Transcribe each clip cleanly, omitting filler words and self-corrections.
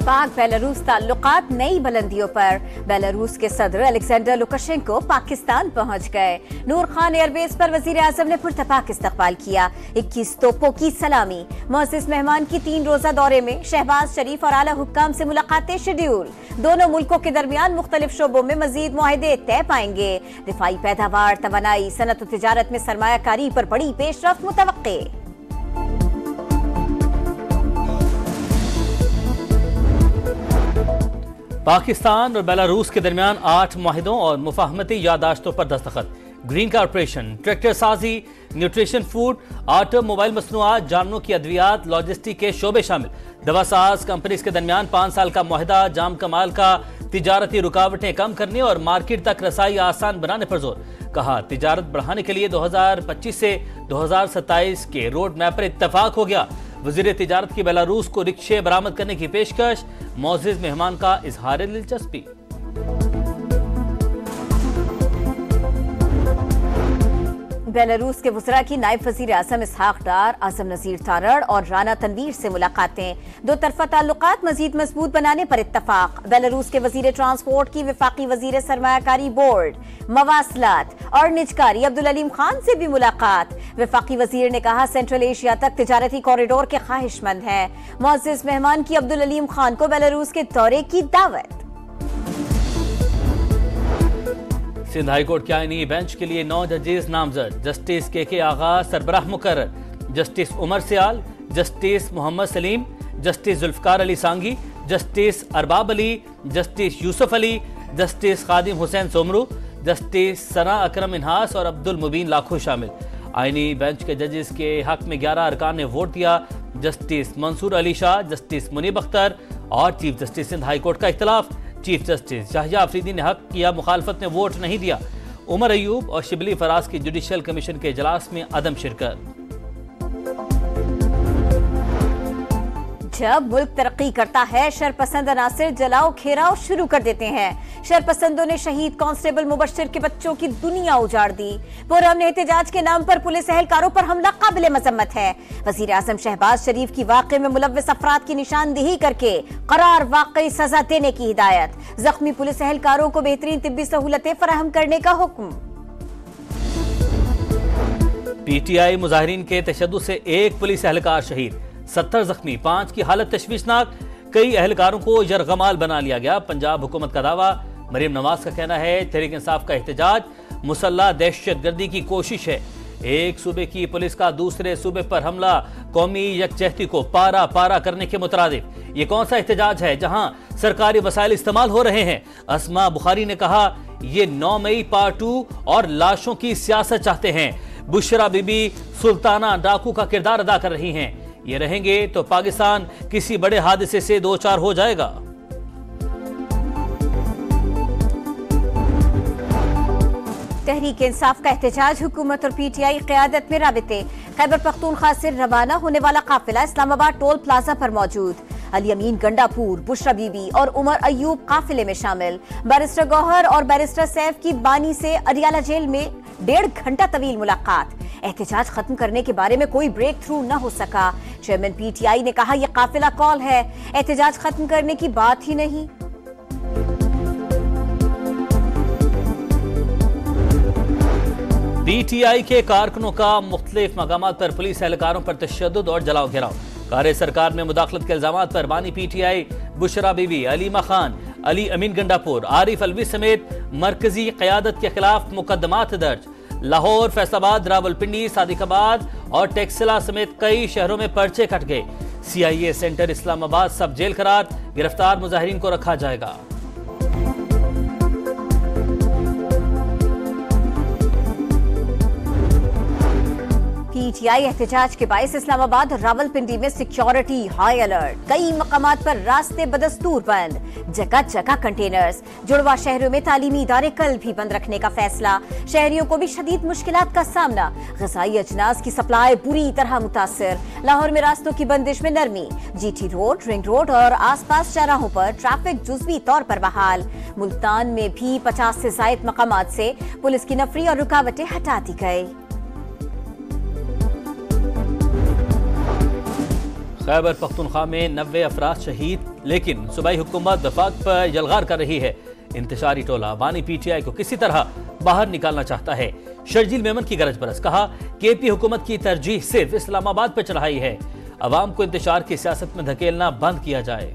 पाक बेलारूस ताल्लुकात नई बुलंदियों पर। बेलारूस के सदर अलेक्जेंडर लुकाशेंको पाकिस्तान पहुंच गए। नूर खान एयरबेस पर वजीर आजम ने पुरतपाक इस्तकबाल किया। 21 तोपों की सलामी। मोअज़्ज़िज़ मेहमान की 3 रोजा दौरे में शहबाज शरीफ और आला हुक्काम से मुलाकातें शेड्यूल। दोनों मुल्कों के दरमियान मुख्तलिफ शोबों में मजीद मुआहदे तय पाएंगे। दिफाई पैदावार, तवानाई, सनत और तिजारत में सरमायाकारी पर बड़ी पेशरफ्त मुतवक्के। पाकिस्तान और बेलारूस के दरमियान 8 मुआहिदों और मुफाहमती यादाश्तों पर दस्तखत। ग्रीन कारपोरेशन, ट्रैक्टर साजी, न्यूट्रिशन फूड, ऑटोमोबाइल मसनूआत, जानवरों की अद्वियात, लॉजिस्टिक के शोबे शामिल। दवासाज कंपनीज के दरमियान 5 साल का मुआहिदा। जाम कमाल का तिजारती रुकावटें कम करने और मार्केट तक रसाई आसान बनाने पर जोर। कहा तिजारत बढ़ाने के लिए 2025 से 2027 के रोड मैप पर इत्तफाक हो गया। वजीर तिजारत की बेलारूस को रिक्शे बरामद करने की पेशकश। मोअज़्ज़िज़ मेहमान का इजहार दिलचस्पी। बेलारूस के वज़रा की नायब वज़ीर आज़म इसहाक डार, आज़म नज़ीर तारड़ और राना तनवीर से मुलाकातें। 2 तरफ़ा ताल्लुकात मज़ीद मजबूत बनाने पर इत्तफाक। बेलारूस के वज़ीर ट्रांसपोर्ट की वफ़ाक़ी वज़ीर सरमायाकारी बोर्ड, मवासलात और निजकारी अब्दुल अलीम खान से भी मुलाकात। वफ़ाक़ी वज़ीर ने कहा सेंट्रल एशिया तक तिजारती कॉरिडोर के ख्वाहिशमंद हैं। मुअज़्ज़िज़ मेहमान की अब्दुल अलीम खान को बेलारूस के दौरे की दावत। सिंध हाईकोर्ट के आईनी बेंच के लिए 9 जजेस नामजद। जस्टिस के आगा सरबराह मुकर्रर, justice Umar Sial, justice Mohammad Salim, justice Zulfiqar Ali Sangi, justice Arbab Ali, justice Yousuf Ali, justice Khadim Hussain Somroo, justice Sana Akram Inhas और अब्दुल मुबीन लाखो शामिल। आईनी बेंच के जजेस के हक में 11 अरकान ने वोट दिया। जस्टिस मंसूर अली शाह, जस्टिस मुनीब अख्तर और चीफ जस्टिस सिंध हाईकोर्ट का इख्तलाफ। चीफ जस्टिस शाहिया अफरीदी ने हक किया, मुखालफत ने वोट नहीं दिया। उमर अयूब और शिबली फराज की जुडिशल कमीशन के इजलास में अदम शिरकत। जब मुल्क तरक्की करता है, शरपसंद अनासिर जलाओ घेराव शुरू कर देते हैं। शरपसंदों ने शहीद कांस्टेबल मुबश्शिर के बच्चों की दुनिया उजाड़ दी। पुरअमन एहतजाज के नाम पर पुलिस एहलकारों पर हमला काबिल मजम्मत है। वजीर आजम शहबाज शरीफ की वाक़े में मुलव्विस अफराद की निशानदेही करके करार वाकई सजा देने की हिदायत। जख्मी पुलिस एहलकारों को बेहतरीन तिब्बी सहूलतें फराहम करने का हुक्म। पीटीआई मुजाहिरीन के तशद्दुद से 1 पुलिस एहलकार शहीद, 70 जख्मी, 5 की हालत तशवीशनाक। कई एहलकारों को यरगमाल बना लिया गया। पंजाब हुकूमत का दावा। मरीम नवाज का कहना है तहरीक इंसाफ का एहतजाज मुसल्लह दहशतगर्दी की कोशिश है। एक सूबे की पुलिस का दूसरे सूबे पर हमला कौमी यकजहती को पारा पारा करने के मुतरादिफ। ये कौन सा एहतजाज है जहां सरकारी वसाइल इस्तेमाल हो रहे हैं। अस्मा बुखारी ने कहा ये 9 मई पार्ट 2 और लाशों की सियासत चाहते हैं। बुशरा बीबी सुल्ताना डाकू का किरदार अदा कर रही हैं। ये रहेंगे तो पाकिस्तान किसी बड़े हादसे से 2-4 हो जाएगा। तहरीक इंसाफ का एहतजाज, हुकूमत और पीटीआई क़यादत में राबिते। खैबर पख्तूनख्वा से रवाना होने वाला काफिला इस्लामाबाद टोल प्लाजा पर मौजूद। अली अमीन गंडापुर, बुशरा बीबी और उमर अयूब काफिले में शामिल। बैरिस्टर गौहर और बैरिस्टर सैफ की बानी से अडियाला जेल में 1.5 घंटा तवील मुलाकात। एहतजाज खत्म करने के बारे में कोई ब्रेक थ्रू न हो सका। चेयरमैन पीटीआई ने कहा यह काफिला कॉल है, एहतजाज खत्म करने की बात ही नहीं। पीटीआई के कारकुनों का मुख्तलिफ मकामात पर पुलिस एहलकारों पर तशद्दुद और जलाओ घेराव। कार्य सरकार में मुदाखलत के इल्जामात पर बानी पीटीआई बुशरा बीबी, अलीमा खान, अली अमीन गंडापुर, आरिफ अलवी समेत मरकजी क़यादत के खिलाफ मुकदमात दर्ज। लाहौर, फैसलाबाद, रावलपिंडी, सादिकाबाद और टेक्सिला समेत कई शहरों में पर्चे कट गए। सीआईए सेंटर इस्लामाबाद सब जेल करार। गिरफ्तार मुजाहिरीन को रखा जाएगा। पीटीआई एहतजाज के बायस इस्लामाबाद और रावलपिंडी में सिक्योरिटी हाई अलर्ट। कई मकामात पर रास्ते बदस्तूर बंद, जगह जगह कंटेनर्स। जुड़वा शहरों में तालीमी इदारे कल भी बंद रखने का फैसला। शहरियों को भी शदीद मुश्किलात का सामना। ग़िज़ाई अजनास की सप्लाई बुरी तरह मुतासिर। लाहौर में रास्तों की बंदिश में नरमी। जीटी रोड, रिंग रोड और आसपास चौराहों पर ट्रैफिक जुज़वी तौर पर बहाल। मुल्तान में भी 50 से ज़ायद मकामात से पुलिस की नफरी और रुकावटें हटा दी गई। खैबर पख्तूनख्वा में 90 अफराद शहीद, लेकिन सूबाई हुकूमत वफाक पर यलगार कर रही है। इंतशारी टोला बानी पीटीआई को किसी तरह बाहर निकालना चाहता है। शर्जील मेमन की गरज बरस, कहा केपी हुकूमत की तरजीह सिर्फ इस्लामाबाद पर चढ़ाई है। अवाम को इंतशार की सियासत में धकेलना बंद किया जाए।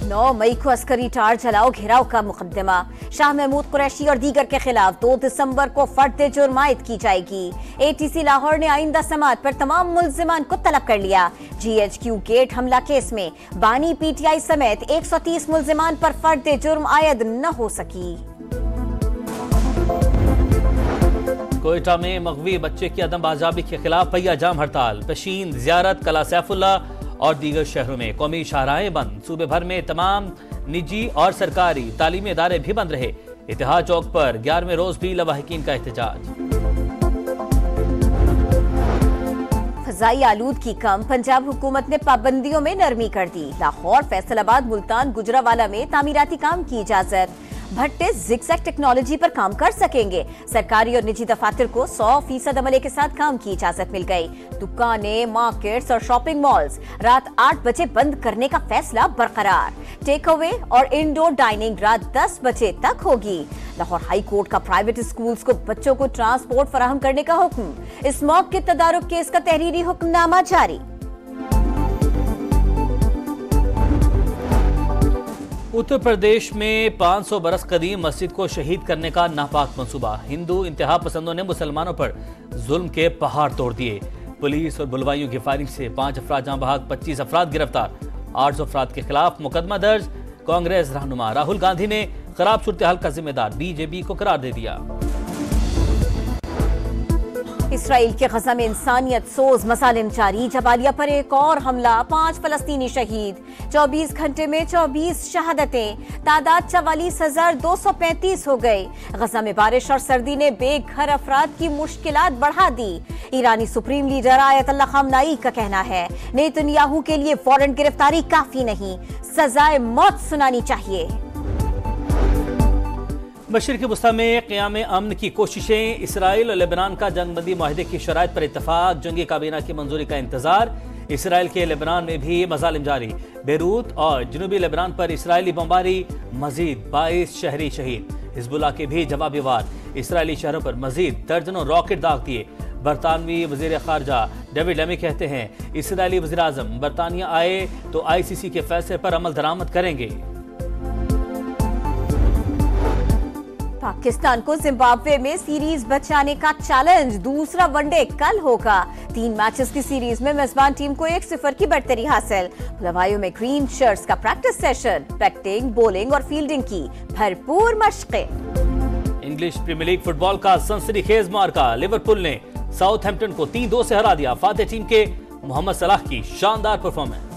9 मई को अस्करी टार जलाओ घेराव का मुकदमा। शाह महमूद कुरैशी और दीगर के खिलाफ 2 दिसंबर को फर्द जुर्म आयद की जाएगी। एटीसी लाहौर ने आइंदा समात पर तमाम मुल्जिमान को तलब कर लिया। GHQ गेट हमला केस में बानी पीटीआई समेत 130 मुल्जिमान पर फर्द जुर्म आयद न हो सकी। कोयटा में मगवी बच्चे की अदम बाजाबी के खिलाफ पहिया जाम हड़ताल। पशीन, ज़ियारत, कला सैफुल्ला और दीगर शहरों में कौमी शाहराहें बंद। सूबे भर में तमाम निजी और सरकारी तालीमी इदारे भी बंद रहे। इतिहाद चौक पर 11वें रोज भी लवाहिकीन का एहतजाज। फजाई आलूदगी कम, पंजाब हुकूमत ने पाबंदियों में नरमी कर दी। लाहौर, फैसलाबाद, मुल्तान, गुजरावाला में तामीराती काम की इजाजत। भट्टे ज़िगज़ैग टेक्नोलॉजी पर काम कर सकेंगे। सरकारी और निजी दफातर को 100% अमले के साथ काम की इजाजत मिल गई। दुकानें, मार्केट्स और शॉपिंग मॉल्स रात 8 बजे बंद करने का फैसला बरकरार। टेक अवे और इंडोर डाइनिंग रात 10 बजे तक होगी। लाहौर हाई कोर्ट का प्राइवेट स्कूल्स को बच्चों को ट्रांसपोर्ट फराहम करने का हुक्म। स्मॉग के तदारुक केस का तहरीरी हुक्मनामा जारी। उत्तर प्रदेश में 500 बरस कदीम मस्जिद को शहीद करने का नापाक मंसूबा। हिंदू इंतहा पसंदों ने मुसलमानों पर जुल्म के पहाड़ तोड़ दिए। पुलिस और बुलवाइयों की फायरिंग से 5 अफराद जहां बहक, 25 अफराद गिरफ्तार। 800 अफराद के खिलाफ मुकदमा दर्ज। कांग्रेस रहनुमा राहुल गांधी ने खराब सूरत हाल का जिम्मेदार बीजेपी को करार दे दिया। इसराइल के गजा में इंसानियत सोज मसालिम जारी। जबालिया पर एक और हमला, 5 फलस्तीनी शहीद। 24 घंटे में 24 शहादतें। तादाद 44,235 हो गई। गजा में बारिश और सर्दी ने बेघर अफराद की मुश्किलात बढ़ा दी। ईरानी सुप्रीम लीडर आयतुल्लाह खामनाई का कहना है नेतन्याहू के लिए वारंट गिरफ्तारी काफी नहीं, सजाए मौत सुनानी चाहिए। मशरिक़ी वस्ता में क़याम अमन की कोशिशें। इसराइल और लेबनान का जंगबंदी माहिदे की शराइत पर इत्तफाक। जंगी काबीना की मंजूरी का इंतजार। इसराइल के लेबनान में भी मजालिम जारी। बेरूत और जनूबी लेबनान पर इसराइली बमबारी, मजीद 22 शहरी शहीद। हिजबुल्लाह के भी जवाबी वार। इसराइली शहरों पर मजीद दर्जनों रॉकेट दाग दिए। बरतानवी वजीर खारजा डेविड लेमी कहते हैं इसराइली वजीर आजम बरतानिया आए तो ICC के फैसले पर अमल दरामद करेंगे। पाकिस्तान को जिम्बाब्वे में सीरीज बचाने का चैलेंज। दूसरा वनडे कल होगा। 3 मैचेस की सीरीज में मेजबान टीम को 1-0 की बढ़तरी हासिल। बुलवाइयों में ग्रीन शर्ट्स का प्रैक्टिस सेशन। बैटिंग, बॉलिंग और फील्डिंग की भरपूर मशक़ें। इंग्लिश प्रीमियर लीग फुटबॉल का सनसनीखेज मार्का। लिवरपूल ने साउथहैम्पटन को 3-2 से हरा दिया। फातेह टीम के मोहम्मद सलाह की शानदार परफॉर्मेंस।